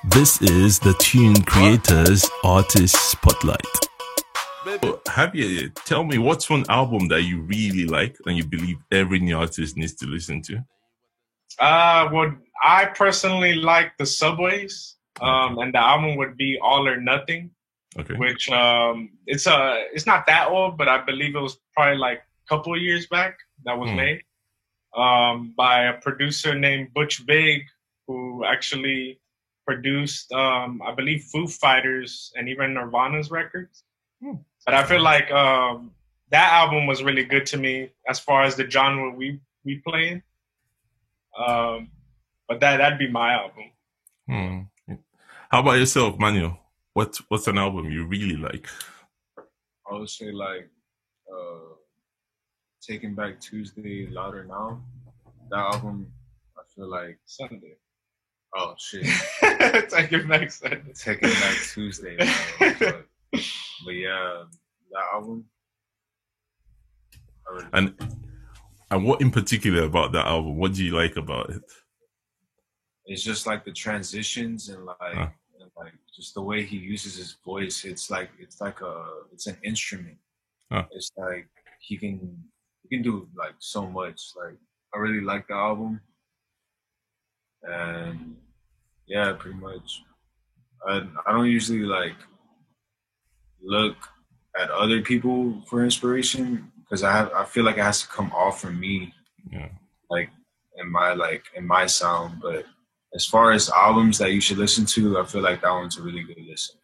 This is the Tune Creators Artist Spotlight. Javier, tell me what's one album that you really like and you believe every new artist needs to listen to? Well, I personally like the Subways, and the album would be All or Nothing, Okay. which it's not that old, but I believe it was probably like a couple of years back that was made by a producer named Butch Vig, who actually produced, I believe, Foo Fighters and even Nirvana's records. But I feel like that album was really good to me as far as the genre we play in. But that'd be my album. How about yourself, Manuel? What's an album you really like? I would say like Taking Back Tuesday, Louder Now. That album, I feel like Sunday. Oh shit. Taking Back Sunday. Taking Back Tuesday. But yeah, that album. And what in particular about that album? What do you like about it? It's just like the transitions and like just the way he uses his voice. It's an instrument. It's like he can do like so much. Like I really like the album, and yeah, pretty much. I don't usually like look at other people for inspiration because I feel like it has to come off from me, like in my sound. But as far as albums that you should listen to, I feel like that one's a really good listen.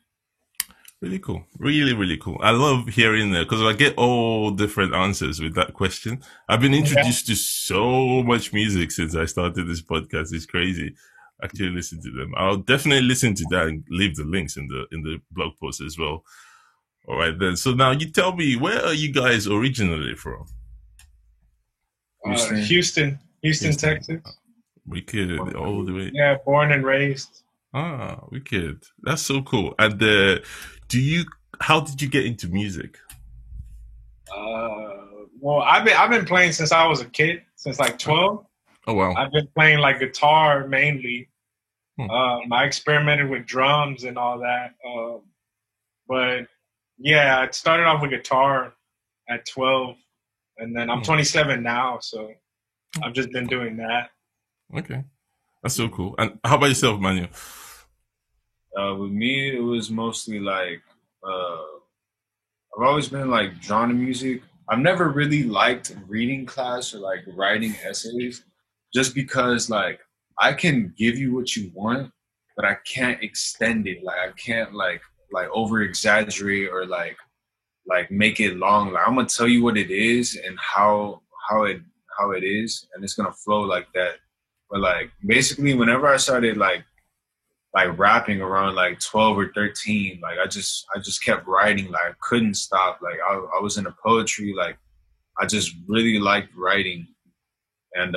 Really cool. Really, really cool. I love hearing that because I get all different answers with that question. I've been introduced to so much music since I started this podcast. It's crazy. Actually listen to them. I'll definitely listen to that and leave the links in the blog post as well. All right then. So now you tell me, where are you guys originally from? Houston, Texas. Wicked, all the way. Yeah, born and raised. Wicked. That's so cool. And how did you get into music? Well, I've been playing since I was a kid, since like 12. Oh wow. I've been playing like guitar mainly. I experimented with drums and all that. But yeah, I started off with guitar at 12, and then I'm 27 now, so I've just been doing that. Okay. That's so cool. And how about yourself, Manuel? With me, it was mostly like, I've always been like drawn to music. I've never really liked reading class or like writing essays just because like I can give you what you want, but I can't extend it. Like I can't like over exaggerate or like make it long. Like I'm gonna tell you what it is and how it is, and it's gonna flow like that. But like basically whenever I started like rapping around like 12 or 13, like I just kept writing. Like I couldn't stop. Like I was into poetry. Like I just really liked writing. And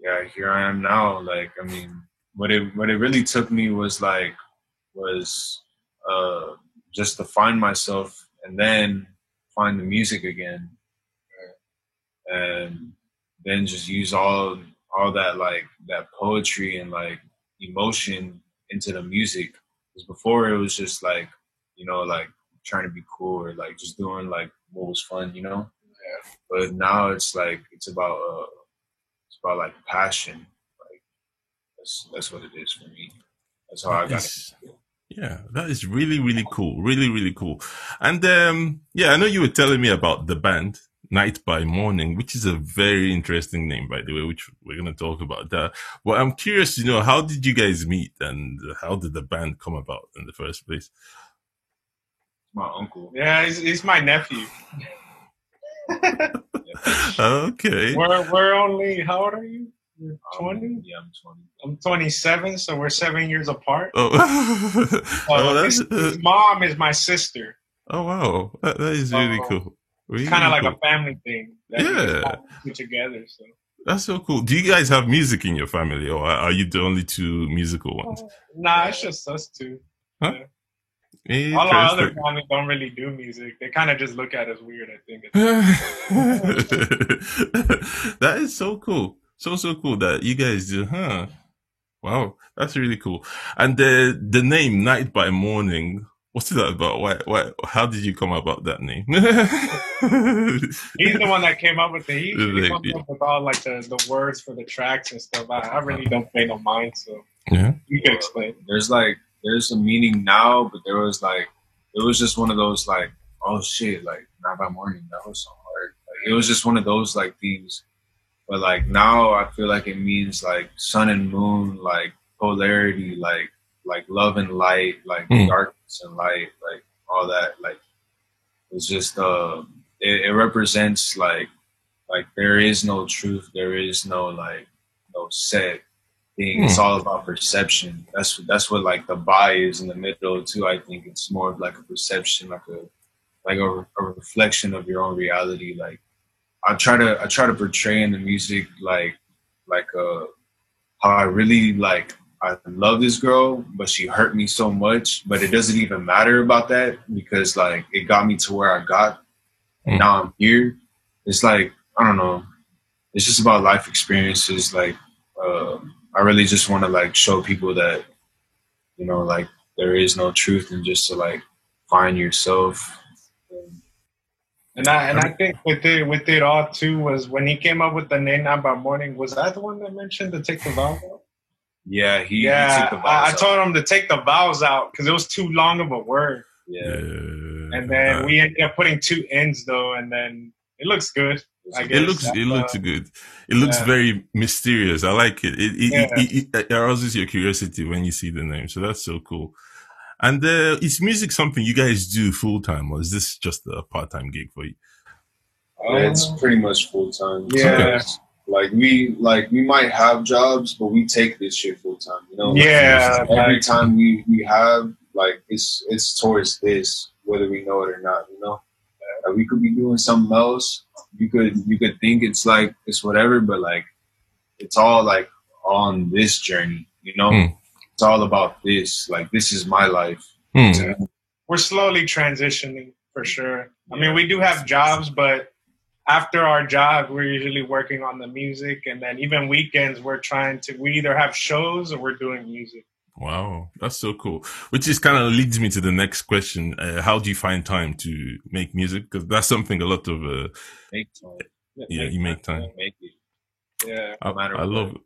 yeah, here I am now. Like I mean, what it really took me was just to find myself and then find the music again. And then just use all that like that poetry and like emotion into the music. Because before it was just like, you know, like trying to be cool or like just doing like what was fun, you know. Yeah. But now it's like it's about like passion. Like that's what it is for me. That's how I got it. Yeah, that is really, really cool. Really, really cool. And yeah, I know you were telling me about the band Night by Morning, which is a very interesting name, by the way, which we're going to talk about that. Well, I'm curious to know, how did you guys meet and how did the band come about in the first place? My uncle. Yeah, he's my nephew. Okay. We're only, how old are you? You're 20? Yeah, I'm 20. I'm 27, so we're 7 years apart. Oh, his mom is my sister. Oh, wow. That is really cool. Really kind of like cool. a family thing. That we together. So that's so cool. Do you guys have music in your family, or are you the only two musical ones? Nah, it's just us two. Huh? Yeah. All our other families don't really do music. They kind of just look at us weird, I think. That is so cool. So cool that you guys do, huh? Wow, that's really cool. And the name Night by Morning, what's that about? Why, how did you come about that name? He's the one that came up with it. He usually comes up with all like the words for the tracks and stuff. I really don't pay no mind, so yeah, you can explain. There's a meaning now, but there was like, it was just one of those like, oh shit, like Night by Morning, that was so hard. Like, it was just one of those like themes. But like now I feel like it means like sun and moon, like polarity, like love and light, like darkness and light, like all that. Like it's just it represents like there is no truth, there is no like no set thing. It's all about perception. That's what like the Ba is in the middle too. I think it's more of like a perception, like a reflection of your own reality. Like I try to portray in the music like how I really like I love this girl, but she hurt me so much. But it doesn't even matter about that because like it got me to where I got, and now I'm here. It's like I don't know. It's just about life experiences. Like I really just want to like show people that like there is no truth, and just to like find yourself. And I think with it all too was when he came up with the name Night by Morning. Was that the one that mentioned to take the vowels out? Yeah, he took the vowels I told him to take the vowels out because it was too long of a word. Yeah. And then we ended up putting 2 N's though, and then it looks good. I guess. It looks good. It looks very mysterious. I like it. It arouses your curiosity when you see the name. So that's so cool. And is music something you guys do full time, or is this just a part time gig for you? It's pretty much full time. Yeah. Like we might have jobs, but we take this shit full time. Yeah. Every time we have like it's towards this, whether we know it or not. Like, we could be doing something else. You could think it's like it's whatever, but like it's all like on this journey. It's all about this. Like this is my life. We're slowly transitioning for sure. I mean, we do have jobs, but after our job, we're usually working on the music, and then even weekends, we either have shows or we're doing music. Wow, that's so cool. Which is kind of leads me to the next question. How do you find time to make music? Because that's something a lot of make time. You make time. Make it. Yeah, I love it.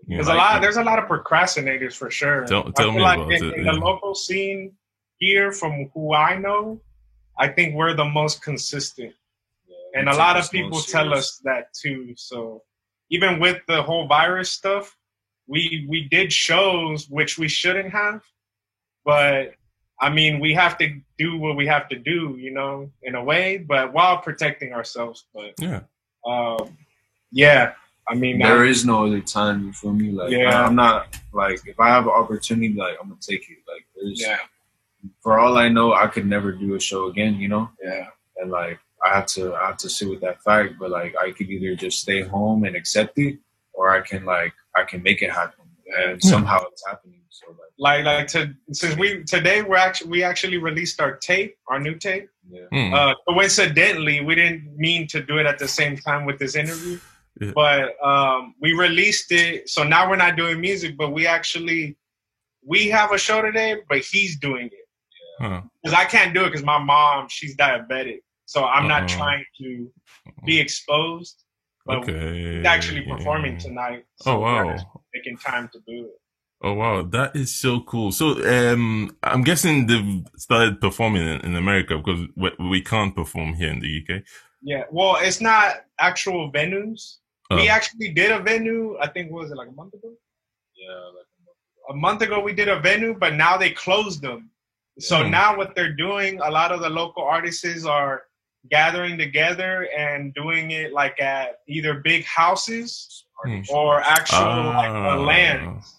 There's a lot of procrastinators for sure. Tell me about it. In the local scene here, from who I know, I think we're the most consistent. Yeah, and a lot of people tell us that too. So even with the whole virus stuff, we did shows which we shouldn't have, but I mean we have to do what we have to do, in a way, but while protecting ourselves. But I mean, there is no other time. You feel me? Like, I'm not like if I have an opportunity, like I'm gonna take it. Like, for all I know, I could never do a show again. Yeah. And like, I have to sit with that fact. But like, I could either just stay home and accept it, or I can make it happen. And somehow it's happening. So today we actually released our new tape. Yeah. Coincidentally, we didn't mean to do it at the same time with this interview. Yeah. But we released it, so now we're not doing music, but we have a show today, but he's doing it. Because I can't do it because my mom, she's diabetic, so I'm not trying to be exposed. But he's actually performing tonight. So we're making time to do it. Oh wow, that is so cool. So I'm guessing they've started performing in America because we can't perform here in the UK. Yeah, well, it's not actual venues. We actually did a venue, I think, what was it, like a month ago? Yeah, like a month ago we did a venue, but now they closed them. So now what they're doing, a lot of the local artists are gathering together and doing it like at either big houses or actual lands,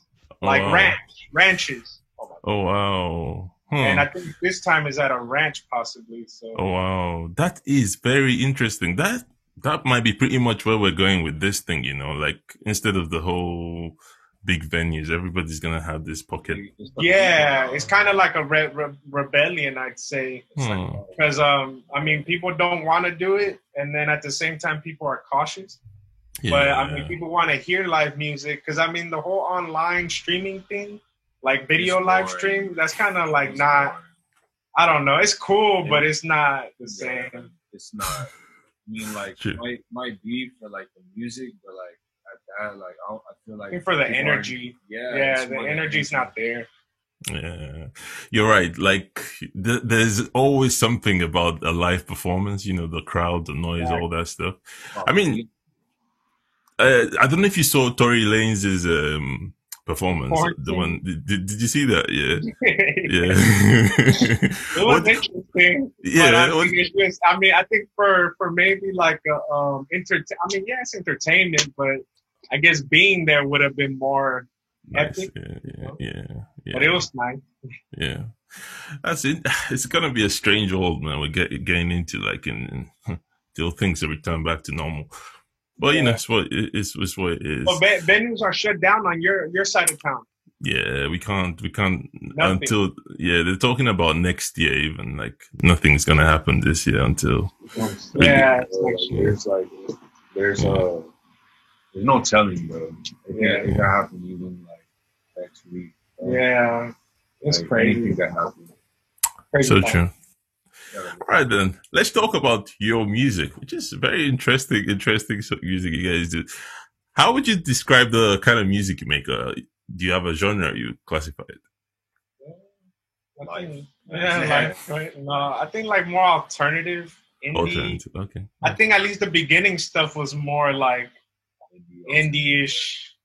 ranches. Oh, wow. And I think this time is at a ranch possibly. So. Oh, wow. That is very interesting. That might be pretty much where we're going with this thing, like instead of the whole big venues, everybody's going to have this pocket. Yeah, it's kind of like a rebellion, I'd say. Because, I mean, people don't want to do it. And then at the same time, people are cautious. But I mean, people want to hear live music because I mean, the whole online streaming thing, like video live stream, that's kind of like not. I don't know. It's cool, but it's not the same. It's not. I mean, like might be for like the music, but like at that, like I feel like for the energy. The energy's not there. Yeah, you're right. Like there's always something about a live performance. You know, the crowd, the noise, all that stuff. I mean, I don't know if you saw Tory Lanez's performance. The one did you see that? Yeah, yeah. It was interesting. Yeah, I mean, I think for maybe like it's entertainment, but I guess being there would have been more epic. Yeah. But it was nice. Yeah, that's it. It's gonna be a strange world, man. We're getting into like till things are returned back to normal. Well, you know, it's what it is. Well, venues are shut down on your side of town. Yeah, we can't until they're talking about next year. Even like nothing's gonna happen this year until it's next year. It's like there's no telling, bro. It can happen even like next week. Yeah, it's like crazy. Anything that happens. So true. All right, then let's talk about your music, which is very interesting music you guys do. How would you describe the kind of music you make? Do you have a genre you classify it? I think like more alternative, indie. Alternative, okay. I think at least the beginning stuff was more like indie-ish,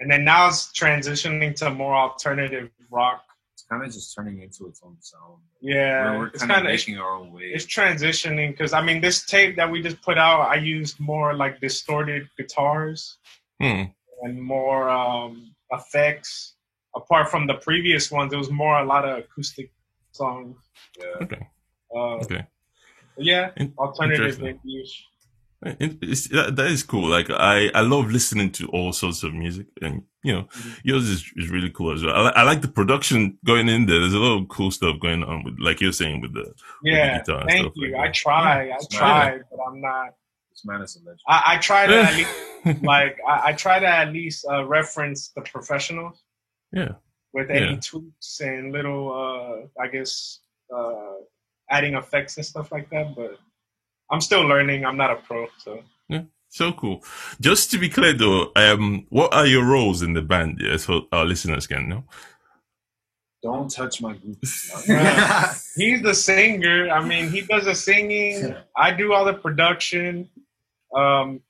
and then now it's transitioning to more alternative rock. It's kind of just turning into its own sound. Yeah, we're kind of making our own way. It's transitioning because I mean, this tape that we just put out, I used more like distorted guitars and more effects. Apart from the previous ones, it was more a lot of acoustic songs. Yeah. Okay. Yeah, alternative indie-ish. That is cool. Like I love listening to all sorts of music, and you know, yours is really cool as well. I like the production going in there. There's a lot of cool stuff going on with, like you're saying, with the guitar and thank stuff. you. Like I tried, but I'm not. This man is a legend. I try to at least I try to at least reference the professionals. Yeah. With any tweaks and little, I guess, adding effects and stuff like that, but. I'm still learning. I'm not a pro, so. Yeah, so cool. Just to be clear, though, what are your roles in the band? Yeah, so our listeners can know. Don't touch my group. He's the singer. I mean, he does the singing. I do all the production, and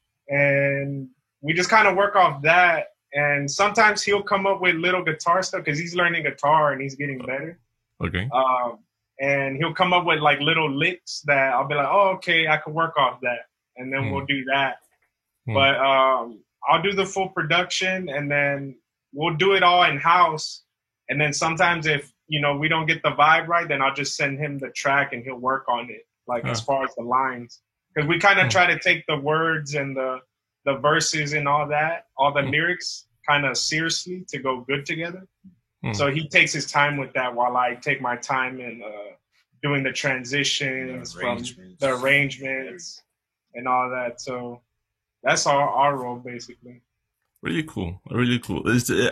we just kind of work off that. And sometimes he'll come up with little guitar stuff because he's learning guitar and he's getting better. Okay. And he'll come up with like little licks that I'll be like, oh, okay, I can work off that. And then we'll do that. But I'll do the full production and then we'll do it all in house. And then sometimes if, you know, we don't get the vibe right, then I'll just send him the track and he'll work on it. Like as far as the lines, because we kind of try to take the words and the verses and all that, all the lyrics kind of seriously to go good together. So he takes his time with that while I take my time in doing the transitions from the arrangements and all that. So that's our role, basically. Really cool. Really cool.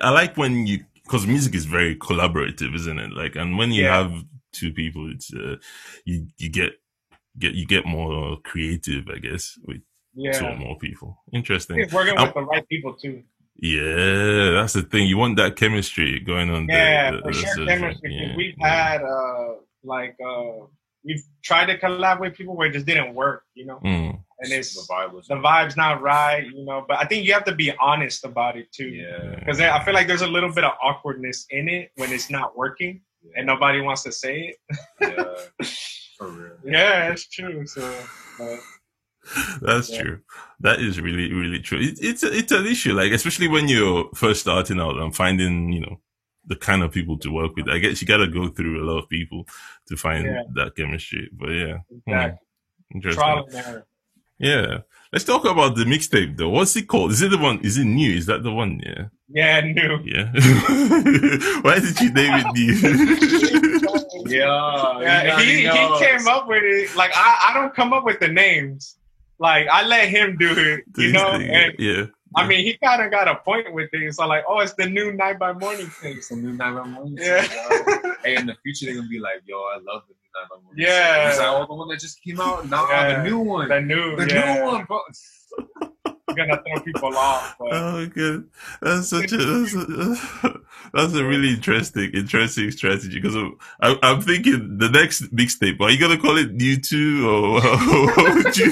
I like when because music is very collaborative, isn't it? Like, and when you have two people, it's you get more creative, I guess, with two or more people. Interesting. It's working with the right people too. Yeah, that's the thing. You want that chemistry going on. For sure, chemistry. Yeah, we've had we've tried to collab with people where it just didn't work, you know. And it's the vibe's not right, you know. But I think you have to be honest about it too. Yeah. Because I feel like there's a little bit of awkwardness in it when it's not working and nobody wants to say it. Yeah, for real. Yeah, it's true. So. That's true. That is really, really true. It's an issue, like especially when you're first starting out and finding, you know, the kind of people to work with. I guess you got to go through a lot of people to find that chemistry. But exactly. Interesting. Trial and error. Yeah. Let's talk about the mixtape though. What's it called? Is it the one? Is it new? Is that the one? Yeah. Yeah, new. Yeah. Why did you name it new? He came up with it. Like I don't come up with the names. Like I let him do it, you know. And Yeah. I mean, he kind of got a point with it. So like, oh, it's the new Night by Morning thing. It's the new Night by Morning. Yeah. Hey, in the future they're gonna be like, yo, I love the new Night by Morning. Yeah. It's like, oh, the one that just came out. Nah, Yeah. the new one. The new one, bro. You're gonna throw people off. But. Oh, good. That's such that's a really interesting strategy because I'm thinking the next mixtape. Are you gonna call it New 2 or what would you?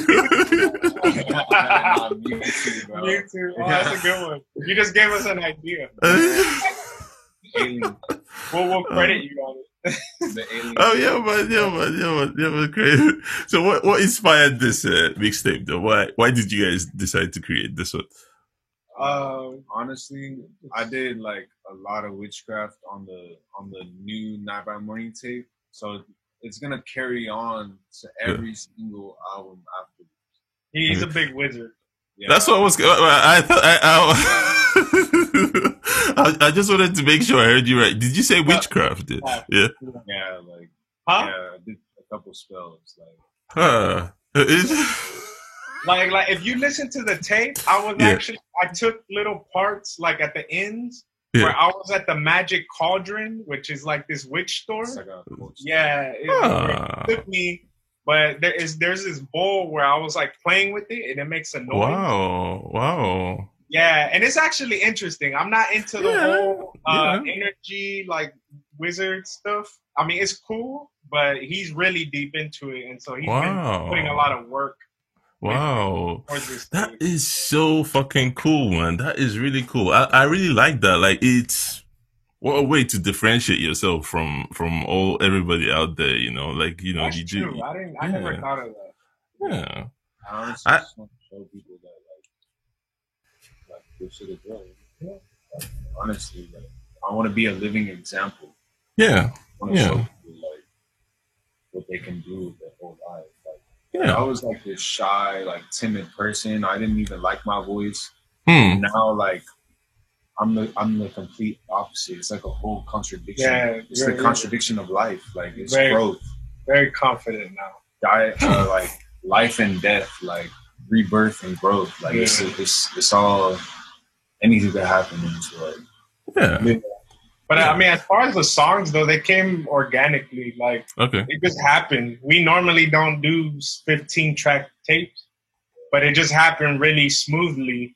YouTube. Oh, that's a good one. You just gave us an idea. Alien. We'll credit you on it. The alien. Oh yeah, man, great. So what inspired this mixtape though? Why did you guys decide to create this one? Honestly, I did like a lot of witchcraft on the new Night by Morning tape, so it's gonna carry on to every single album after. He's a big wizard. Yeah. That's what I was. I thought. I just wanted to make sure I heard you right. Did you say witchcraft? Yeah. Yeah, like. Huh? Yeah, I did a couple spells. Like. Like if you listen to the tape, I took little parts like at the ends where I was at the Magic Cauldron, which is like this witch store. Like it took me. But there's this bowl where I was like playing with it, and it makes a noise. Wow. Yeah, and it's actually interesting. I'm not into the whole energy like wizard stuff. I mean, it's cool, but he's really deep into it, and so he's been putting a lot of work. Wow, that is so fucking cool, man. That is really cool. I really like that. Like it's. What a way to differentiate yourself from everybody out there, you know. Like, you know, that's you true. do. I never thought of that. Yeah. I honestly just want to show people that like this shit is real. Yeah. Like, honestly, like I want to be a living example. Yeah. I want to show people like what they can do with their whole life. Like I was like this shy, like timid person. I didn't even like my voice. Now like I'm the complete opposite. It's like a whole contradiction. Yeah, it's the contradiction of life. Like it's growth. Very confident now. Like life and death, like rebirth and growth. Like it's all anything that happen in this world. Yeah. But I mean, as far as the songs though, they came organically. Like it just happened. We normally don't do 15-track tapes, but it just happened really smoothly.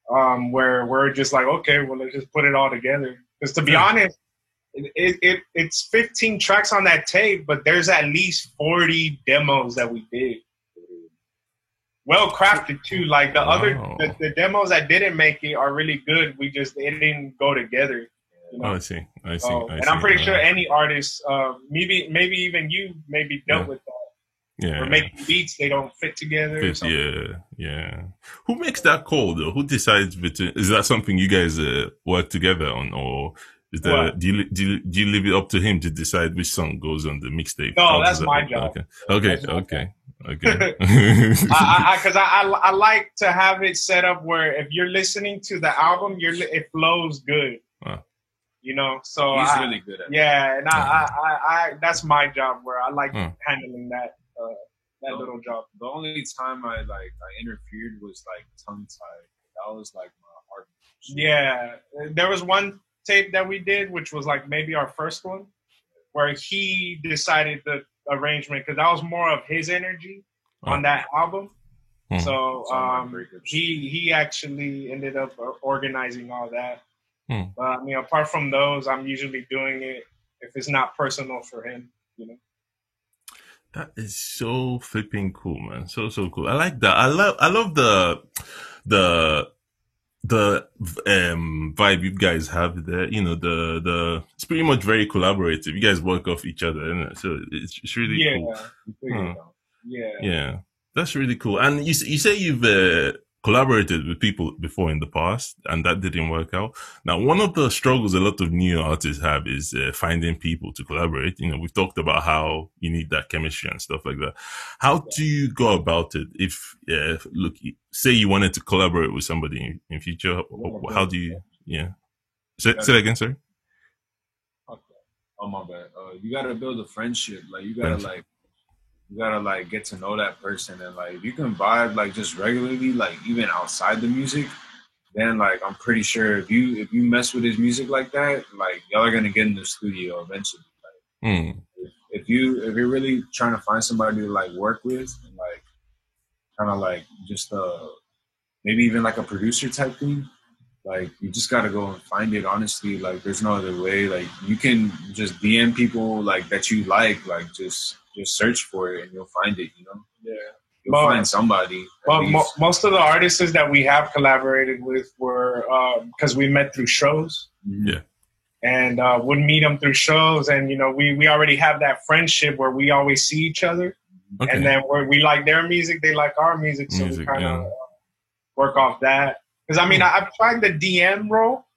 Where we're just like, okay, well, let's just put it all together. Because to be honest, it's 15 tracks on that tape, but there's at least 40 demos that we did. Well crafted too. Like the demos that didn't make it are really good. It didn't go together. You know? I see. And I'm pretty sure any artist, maybe even you, maybe dealt with that. Yeah. Or making beats, they don't fit together. Yeah. Who makes that call though? Who decides between? Is that something you guys work together on, or is that do you leave it up to him to decide which song goes on the mixtape? No, that's my job. Okay. Because I like to have it set up where if you're listening to the album, it flows good. You know, so he's really good at it. Yeah, and I that's my job where I like handling that. That little job. The only time I interfered was like tongue tied. That was like my heart. Yeah, there was one tape that we did, which was like maybe our first one, where he decided the arrangement because that was more of his energy on that album. So he actually ended up organizing all that. But I mean, apart from those, I'm usually doing it if it's not personal for him, you know. That is so flipping cool, man. So cool. I like that. I love the vibe you guys have there. You know, it's pretty much very collaborative. You guys work off each other, isn't it? So it's really cool. Yeah. That's really cool. And you say you've collaborated with people before in the past, and that didn't work out. Now, one of the struggles a lot of new artists have is finding people to collaborate. You know, we've talked about how you need that chemistry and stuff like that. How do you go about it? If look, say you wanted to collaborate with somebody in future, how do you? Yeah, say that again, sorry. Okay. Oh my bad. You gotta build a friendship. Like you gotta you gotta like get to know that person, and like if you can vibe like just regularly, like even outside the music, then like I'm pretty sure if you mess with his music like that, like y'all are gonna get in the studio eventually. Like Mm. if you're really trying to find somebody to like work with and like kind of like just maybe even like a producer type thing, like you just gotta go and find it. Honestly, like there's no other way. Like you can just DM people like that you like just search for it and you'll find it. You know, Yeah. you'll find somebody. Well, most of the artists that we have collaborated with were because we met through shows. Yeah. And would meet them through shows, and you know we already have that friendship where we always see each other, Okay. and then we like their music, they like our music, so we kind of work off that. Because I mean, I've tried the DM role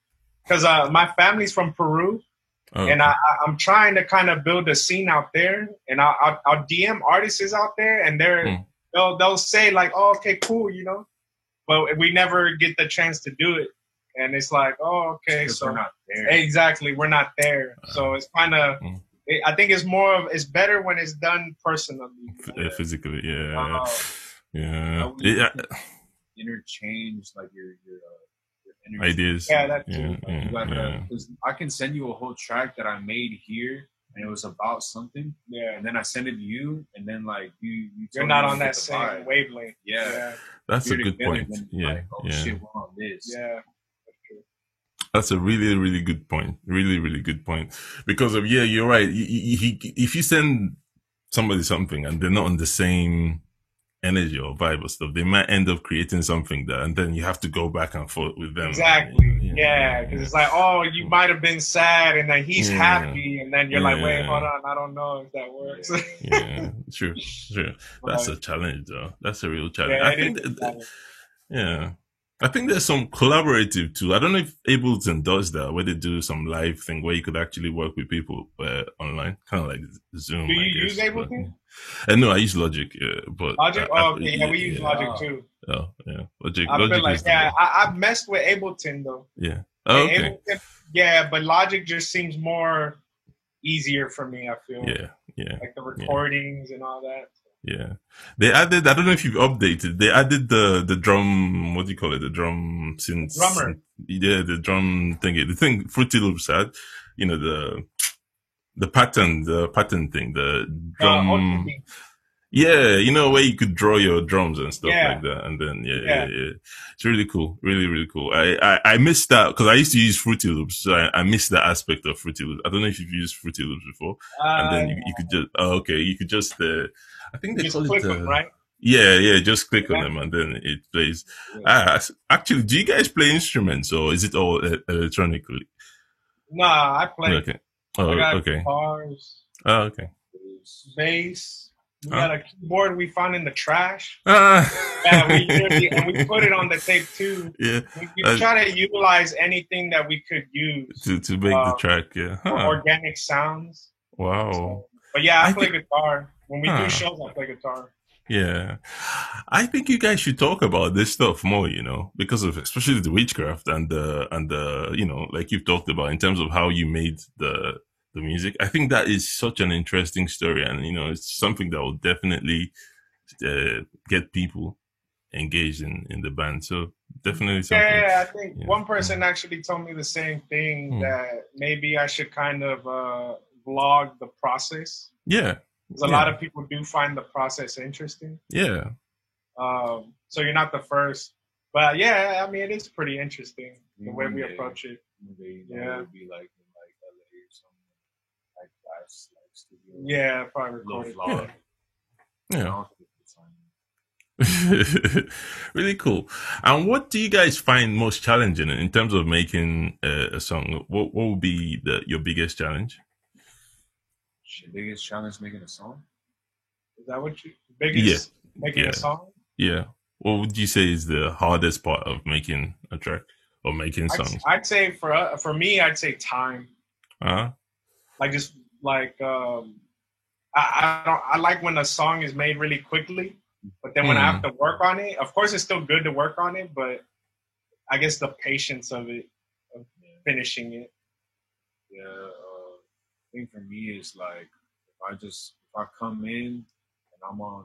because my family's from Peru, and I'm trying to kind of build a scene out there, and I'll DM artists out there, and they'll say like, oh, okay, cool, you know, but we never get the chance to do it. And it's like, oh, okay, so we're not there. Exactly, we're not there. So it's kind of, I think it's better when it's done personally, physically. Yeah. Interchange like your energy. Ideas. Yeah, that's Because I can send you a whole track that I made here, and it was about something. Yeah, and then I send it to you, and then like you're not on that same wavelength. Yeah. That's a good point. Like, shit, we're on this. Yeah. That's a really, really good point. Really, really good point. Because of, you're right. If you send somebody something and they're not on the same energy or vibe or stuff, they might end up creating something that, and then you have to go back and forth with them. Exactly. Because it's like, oh, you might have been sad, and then he's happy, and then you're like, wait, hold on, I don't know if that works. True. That's a challenge, though. That's a real challenge. I think there's some collaborative too. I don't know if Ableton does that, where they do some live thing where you could actually work with people online, kind of like Zoom. Do you use Ableton? No, I use Logic. But Logic? We use Logic too. Oh, yeah. Logic. I feel like, I've messed with Ableton though. Yeah. Oh, okay. Ableton, but Logic just seems more easier for me, I feel. Yeah. Like the recordings and all that. Yeah. They added, I don't know if you've updated, they added the drum, what do you call it? The drum synth. Drummer. Yeah, the drum thingy. The thing Fruity Loops had, you know, the pattern thing, the drum. Yeah, you know, where you could draw your drums and stuff like that. And then, it's really cool. Really, really cool. I missed that because I used to use Fruity Loops. So I missed that aspect of Fruity Loops. I don't know if you've used Fruity Loops before. And then you could just, you could just, I think they call it, them, right? Yeah, just click on them and then it plays. Actually, do you guys play instruments or is it all electronically? Nah, I play. Okay. Oh, I got okay. guitars. Oh, okay. Bass. We got a keyboard we found in the trash. We put it on the tape too. Yeah. We try to utilize anything that we could use to make the track. Yeah. For organic sounds. Wow. So, but yeah, I play guitar. When we do shows, I play guitar. Yeah. I think you guys should talk about this stuff more, you know, because of especially the witchcraft and the, you know, like you've talked about in terms of how you made the music. I think that is such an interesting story, and you know, it's something that will definitely get people engaged in the band. So definitely something. Yeah, I think one person actually told me the same thing, that maybe I should kind of vlog the process. Yeah. Because a lot of people do find the process interesting. Yeah. So you're not the first, but yeah, I mean, it is pretty interesting the way we approach it. Yeah. Would be like in like LA or something, like glass, like studio. Yeah, probably recorded. Yeah. Really cool. And what do you guys find most challenging in terms of making a song? What would be your biggest challenge? Your biggest challenge making a song? Is that what you biggest making a song? Yeah. What would you say is the hardest part of making a track or making songs? I'd say for me, I'd say time. Like just like I like when a song is made really quickly, but then when I have to work on it, of course it's still good to work on it, but I guess the patience of it, of finishing it. Yeah, I think for me is like if I come in and I'm on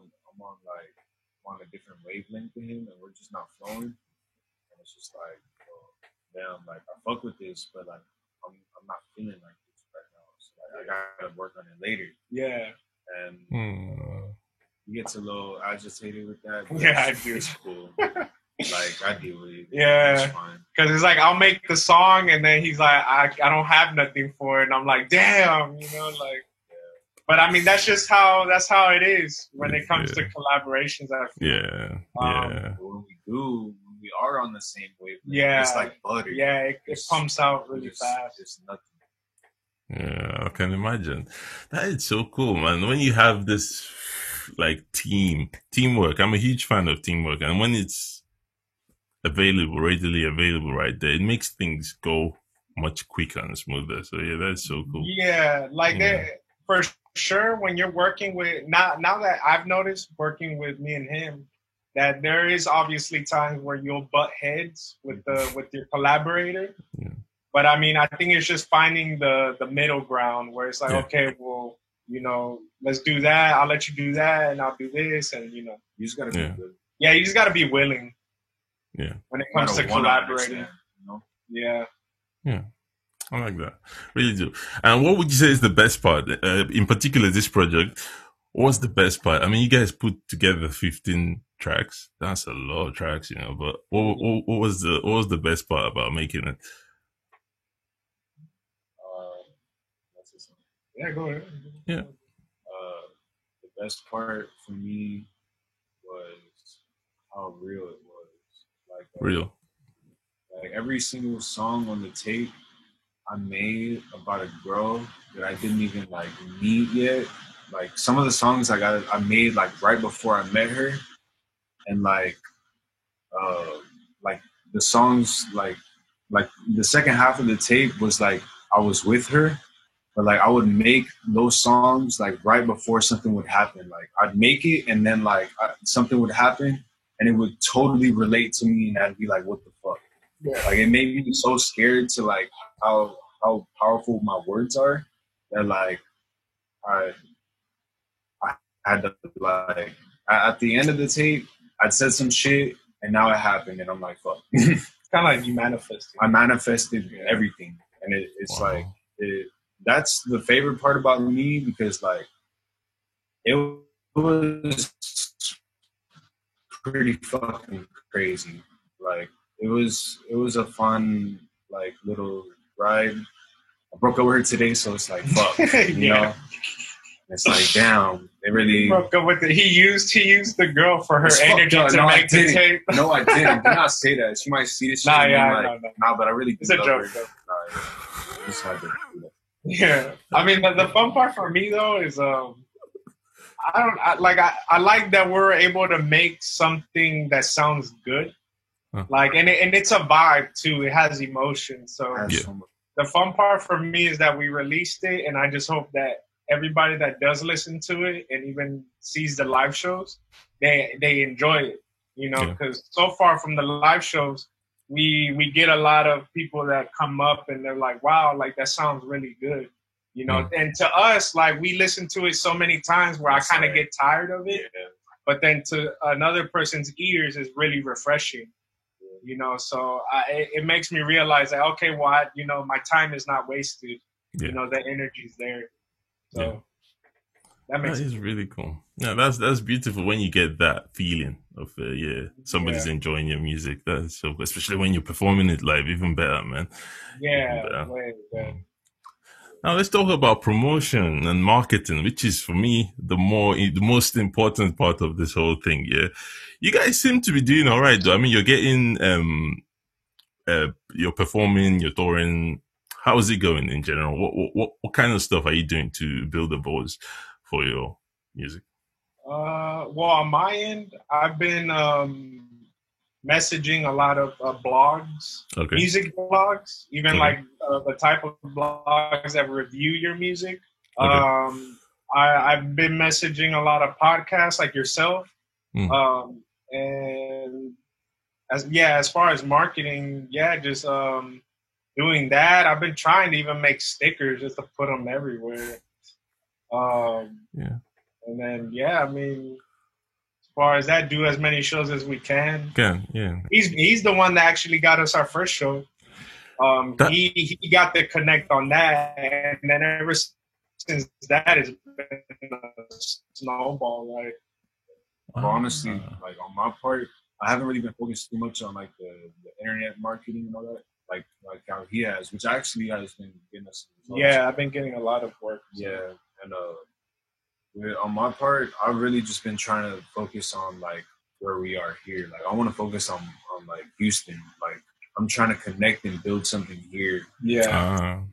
a different wavelength than him, and we're just not flowing. And it's just like, well, damn, like I fuck with this, but like I'm not feeling like this right now. So like, I gotta work on it later. Yeah. And he gets a little agitated with that. Yeah, I do. It's cool. Like I deal with it. Yeah, because it's like I'll make the song and then he's like, I don't have nothing for it, and I'm like, damn, you know, like. Yeah. But I mean, that's how it is when it comes to collaborations. I feel. Yeah. When we are on the same wavelength. Yeah, it's like butter. Yeah, it pumps out really fast. It's nothing. Yeah, I can imagine. That is so cool, man. When you have this like teamwork, I'm a huge fan of teamwork, and when it's readily available right there, it makes things go much quicker and smoother. So yeah, that's so cool. Yeah, like for sure when you're working with now that I've noticed working with me and him, that there is obviously times where you'll butt heads with your collaborator. Yeah. But I mean, I think it's just finding the middle ground where it's like, okay, well, you know, let's do that. I'll let you do that, and I'll do this, and you know, you just gotta be willing. Yeah, you just gotta be willing. Yeah. When it comes to collaborating, you know? Yeah. Yeah. I like that. Really do. And what would you say is the best part? In particular, this project, what's the best part? I mean, you guys put together 15 tracks. That's a lot of tracks, you know, but what was the best part about making it? Yeah, go ahead. Yeah. The best part for me was how real it was. Like real. Like every single song on the tape I made about a girl that I didn't even like meet yet. Like some of the songs I made like right before I met her, and like the songs like the second half of the tape was like I was with her, but like I would make those songs like right before something would happen. Like I'd make it and then like something would happen and it would totally relate to me, and I'd be like, what the fuck? Yeah. Like it made me so scared to like how powerful my words are that like I had to like at the end of the tape I'd said some shit and now it happened and I'm like, fuck. It's kind of like you manifested. I manifested everything, and it's like that's the favorite part about me, because like it was pretty fucking crazy. Like it was a fun like little ride. I broke up with her today, so it's like fuck, you know. It's like damn, they really broke up with it. He used the girl for her energy to make the tape. No, I didn't. Do not say that. She might see this shit. Nah, but I really it's a joke. Yeah, I mean the fun part for me though is I like that we're able to make something that sounds good. Like and it's a vibe too. It has emotion. So the fun part for me is that we released it, and I just hope that everybody that does listen to it and even sees the live shows, they enjoy it. You know, because so far from the live shows, we get a lot of people that come up and they're like, wow, like that sounds really good. You know, and to us, like we listen to it so many times where I kind of get tired of it, but then to another person's ears is really refreshing. You know, so it makes me realize that, okay, well, you know, my time is not wasted. You know, the energy's there. So that is really cool. Yeah, that's beautiful when you get that feeling of somebody's enjoying your music. That's so good, especially when you're performing it live. Even better, man. Yeah. Now let's talk about promotion and marketing, which is for me the most important part of this whole thing. Yeah, you guys seem to be doing all right, though. I mean, you're getting you're performing, you're touring. How is it going in general? What kind of stuff are you doing to build a buzz for your music? Well, on my end, I've been messaging a lot of blogs, music blogs, even like the type of blogs that review your music. I've been messaging a lot of podcasts like yourself. And as far as marketing, just doing that. I've been trying to even make stickers just to put them everywhere. And then, yeah, I mean, as far as that, do as many shows as we can. Yeah. He's the one that actually got us our first show. He got the connect on that, and then ever since that, it's been a snowball. Like, honestly, like on my part, I haven't really been focused too much on like the internet marketing and all that. Like how he has, which actually has been getting us. Yeah, I've been getting a lot of work. So. Yeah, and on my part, I've really just been trying to focus on like where we are here. Like I want to focus on like Houston. Like I'm trying to connect and build something here. Yeah. And,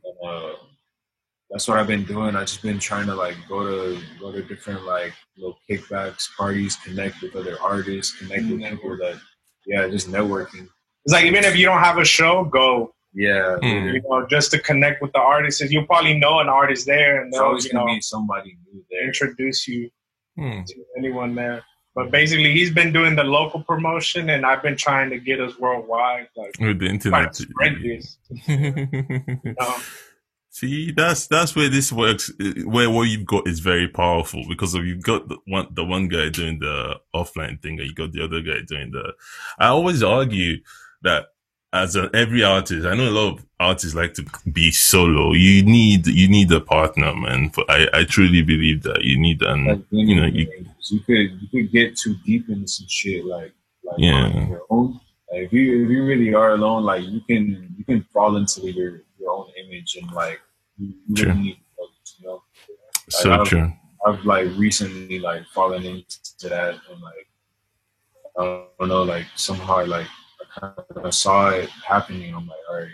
that's what I've been doing. I've just been trying to like go to different like little kickbacks, parties, connect with other artists, connect with people that, just networking. It's like even if you don't have a show, go. Yeah, you know, just to connect with the artists. You'll probably know an artist there, and they'll always gonna meet somebody new there. Introduce you to anyone there. But basically, he's been doing the local promotion, and I've been trying to get us worldwide, like with the internet. Spread this. You know? See, that's where this works. Where what you've got is very powerful because you've got the one guy doing the offline thing, and you got the other guy doing the. I always argue that as every artist, I know a lot of artists like to be solo. You need a partner, man. I truly believe that you need you could get too deep into some shit like on your own. Like if you really are alone, like you can fall into your own image and like you really need focus, you know. So true. I've like recently like fallen into that and like I don't know, like somehow like I saw it happening. I'm like, all right,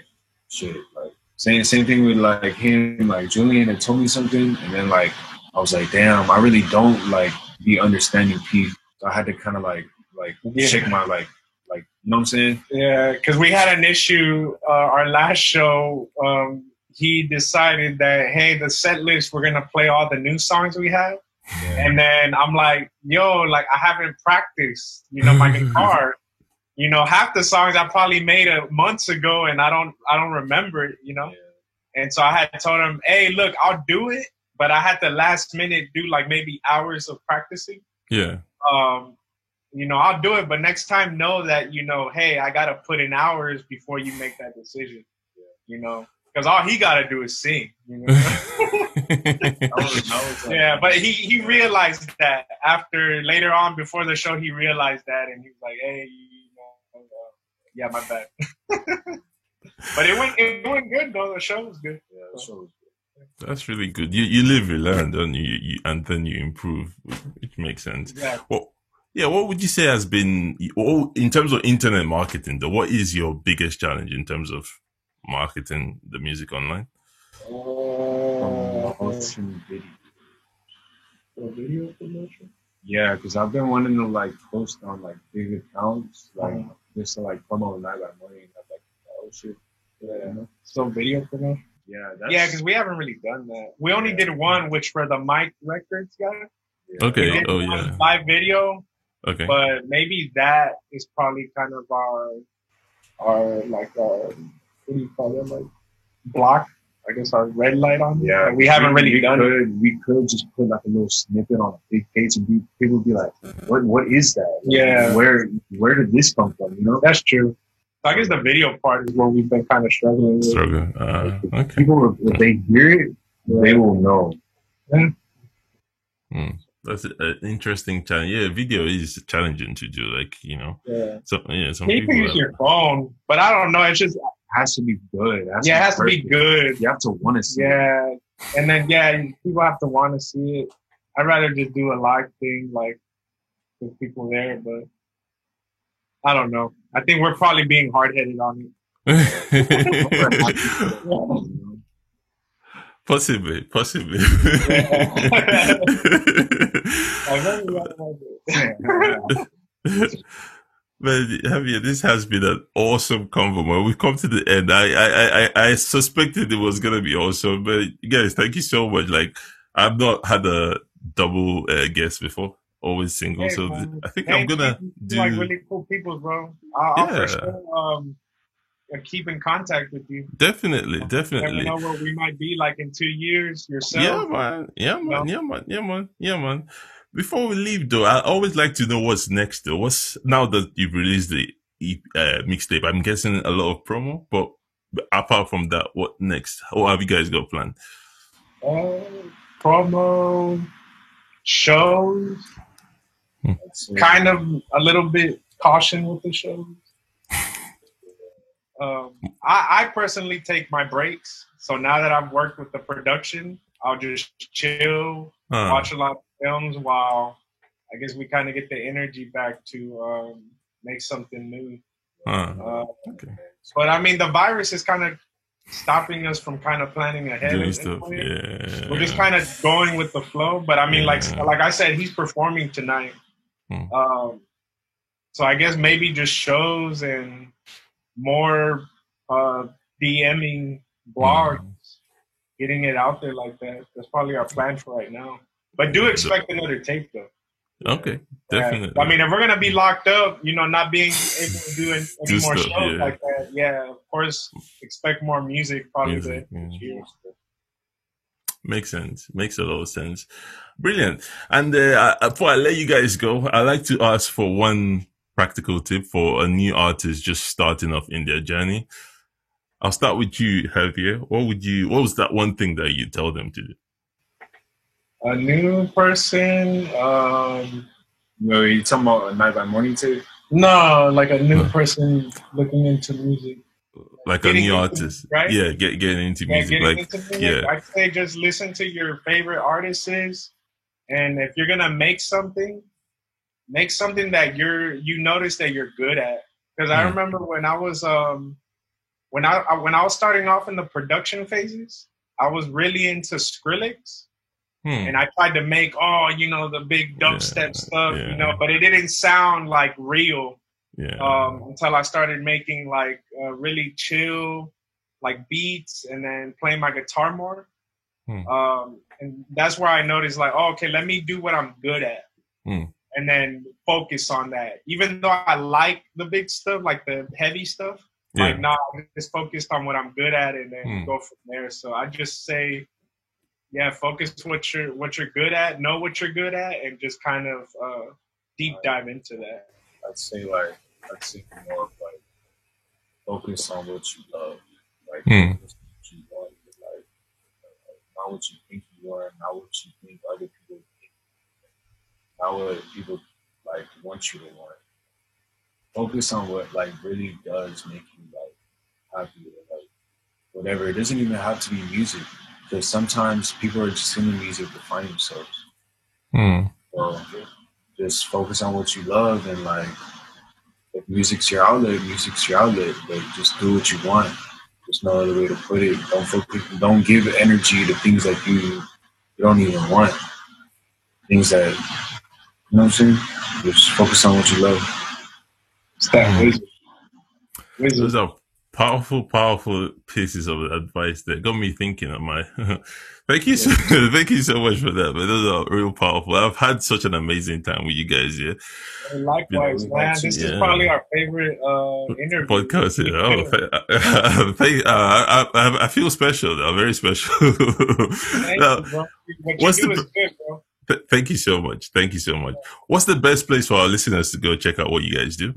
shit. Like same thing with like him, like Julian had told me something, and then like I was like, damn, I really don't like be understanding peace. So I had to kind of like shake my like you know what I'm saying? Yeah, because we had an issue. Our last show, he decided that hey, the set list we're gonna play all the new songs we have, and then I'm like, yo, like I haven't practiced, you know, my guitar. You know, half the songs I probably made months ago, and I don't remember it. You know, and so I had told him, hey, look, I'll do it, but I had to last minute do like maybe hours of practicing. Yeah. You know, I'll do it, but next time know that, you know, hey, I got to put in hours before you make that decision, you know, because all he got to do is sing, you know? Yeah, but he realized that later on before the show, he realized that and he was like, hey, you know, yeah, my bad. But it went good though. The show was good. Yeah, the show was good. That's really good. You live, you learn, don't you? And then you improve, which makes sense. Yeah. Well, yeah, what would you say has been, in terms of internet marketing, though, what is your biggest challenge in terms of marketing the music online? Video promotion? Yeah, because I've been wanting to like post on like big accounts, like just to like promote Night by Morning and have like oh shit. Yeah. You know? So video promotion? Yeah, because we haven't really done that. We only did one, which for the Mike Records guy. Yeah. Okay. Oh yeah. Live video. Okay. But maybe that is probably kind of our like what do you call it, like block? I guess our red light on. Yeah, we haven't really done it. We could just put like a little snippet on a big page and people would be like, "What is that? Yeah, where did this come from?" You know, that's true. So I guess the video part is what we've been kind of struggling with. Okay. People, if they hear it, they will know. Yeah. That's an interesting challenge. Yeah, video is challenging to do. Like, you know, some you people can use your phone, but I don't know. It's just has to be good. It has to be good. You have to want to see it. Yeah, and then people have to want to see it. I'd rather just do a live thing, like with people there, but I don't know. I think we're probably being hard-headed on it. Possibly. But Javier, this has been an awesome convo. When we've come to the end, I suspected it was gonna be awesome. But guys, thank you so much. Like, I've not had a double guest before. Always single. I think I'm gonna do like really cool people, bro. I'll for sure, keep in contact with you. Definitely, Never definitely. know what we might be like in 2 years. Yourself. Yeah, man. Yeah, you man. know? Yeah, man. Yeah, man. Yeah, man. Before we leave, though, I always like to know what's next. Though, what's now that you've released the mixtape? I'm guessing a lot of promo, but apart from that, what next? What have you guys got planned? Promo, shows. Kind of a little bit caution with the shows. I personally take my breaks. So now that I've worked with the production, I'll just chill, watch a lot of films while I guess we kind of get the energy back to make something new. Okay. But I mean, the virus is kind of stopping us from kind of planning ahead. Doing stuff. Yeah. We're just kind of going with the flow. But I mean, like I said, he's performing tonight. So I guess maybe just shows and more DMing blogs, getting it out there like that. That's probably our plan for right now. But do expect another tape though. Okay, definitely. I mean, if we're gonna be locked up, not being able to do any more shows like that, of course, expect more music probably this year. Makes sense. Makes a lot of sense. Brilliant. And before I let you guys go, I like to ask for one practical tip for a new artist just starting off in their journey. I'll start with you, Javier. What was that one thing that you tell them to do? A new person, No, you talking about a Night by Morning tape? No, like a new person looking into music. Like a new artist, right? Yeah, getting into music. I'd say just listen to your favorite artists, and if you're gonna make something that you notice that you're good at. Because I remember when I was when I was starting off in the production phases, I was really into Skrillex, and I tried to make the big dubstep stuff, but it didn't sound like real. Until I started making like really chill like beats and then playing my guitar more. And that's where I noticed like, okay, let me do what I'm good at and then focus on that. Even though I like the big stuff, like the heavy stuff, I'm just focused on what I'm good at and then go from there. So I just say, focus what you're good at, know what you're good at, and just kind of deep dive into that. I'd say more of like focus on what you love, like what you want, like not what you think you are, not what you think other people think, not what people like want you to want. Focus on what like really does make you like happy, or like whatever. It doesn't even have to be music, because sometimes people are just in the music to find themselves. So just focus on what you love, and like. If music's your outlet, but just do what you want. There's no other way to put it. Don't give energy to things that you don't even want. Things that, you know what I'm saying? Just focus on what you love. It's that wisdom. Those are powerful pieces of advice that got me thinking of my. Thank you so much for that, man. Those are real powerful. I've had such an amazing time with you guys, Likewise, man. This is probably our favorite interview. Podcast. I feel special. I'm very special. Thank you so much. Thank you so much. What's the best place for our listeners to go check out what you guys do?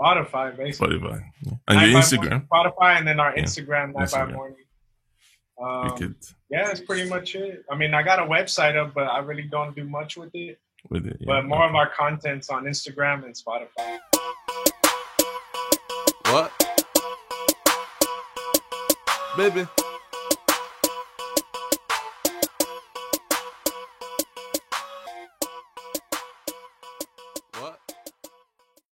Spotify, basically. Spotify. And your Instagram? Spotify, and then our Instagram, Night by Morning. Yeah, that's pretty much it. I mean, I got a website up, but I really don't do much with it. But more of our content's on Instagram and Spotify. What? Baby.